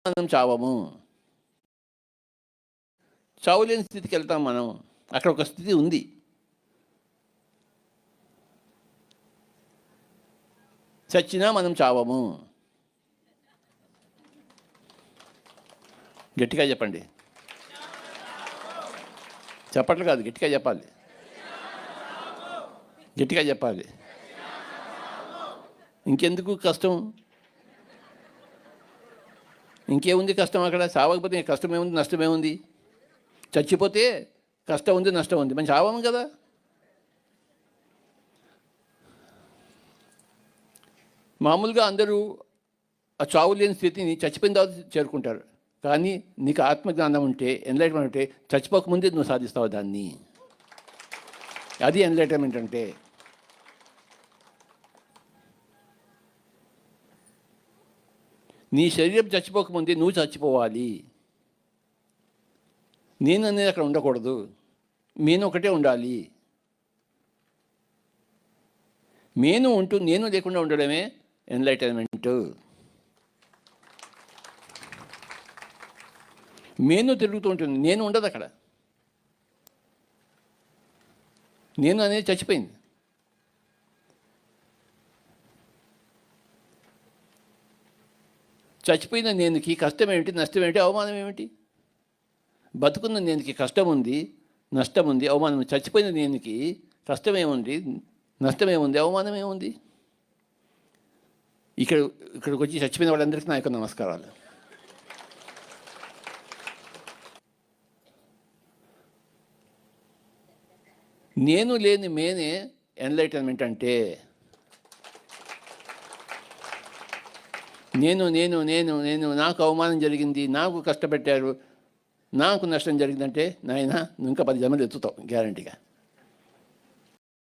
మనం చావము, చావులేని స్థితికి వెళ్తాం మనం. అక్కడ ఒక స్థితి ఉంది. చచ్చినా మనం చావము. గట్టిగా చెప్పండి. చెప్పట్లు కాదు, గట్టిగా చెప్పాలి. గట్టిగా చెప్పాలి. ఇంకెందుకు కష్టం? ఇంకేముంది కష్టం అక్కడ? చావకపోతే కష్టం ఏముంది, నష్టం ఏముంది? చచ్చిపోతే కష్టం ఉంది, నష్టం ఉంది, మనం చావము కదా. మామూలుగా అందరూ ఆ చావు లేని స్థితిని చచ్చిపోయిన తర్వాత చేరుకుంటారు. కానీ నీకు ఆత్మజ్ఞానం ఉంటే, ఎన్లైట్మెంట్ ఉంటే, చచ్చిపోకముందే నువ్వు సాధిస్తావు దాన్ని. అది ఎన్లైట్మెంట్ అంటే. నీ శరీరం చచ్చిపోకముందే నువ్వు చచ్చిపోవాలి. నేను అనేది అక్కడ ఉండకూడదు, నేను ఒకటే ఉండాలి. నేను ఉంటూ నేను లేకుండా ఉండడమే ఎన్లైటన్మెంట్. నేను తిరుగుతూ ఉంటుంది, నేను ఉండదు అక్కడ. నేను అనేది చచ్చిపోయింది. చచ్చిపోయిన నేనుకి కష్టం ఏమిటి, నష్టం ఏమిటి, అవమానం ఏమిటి? బతుకున్న నేనుకి కష్టం ఉంది, నష్టం ఉంది, అవమానం. చచ్చిపోయిన నేనుకి కష్టం ఏముంది, నష్టం ఏముంది, అవమానం ఏముంది? ఇక్కడికి వచ్చి చచ్చిపోయిన వాళ్ళందరికీ నా యొక్క నమస్కారాలు. నేను లేని మేనే ఎన్లైటన్మెంట్ అంటే. నేను నేను నేను నేను నాకు అవమానం జరిగింది, నాకు కష్టపెట్టారు, నాకు నష్టం జరిగిందంటే నాయన నువ్వు ఇంకా 10 జన్మలు ఎత్తుతావు గ్యారంటీగా.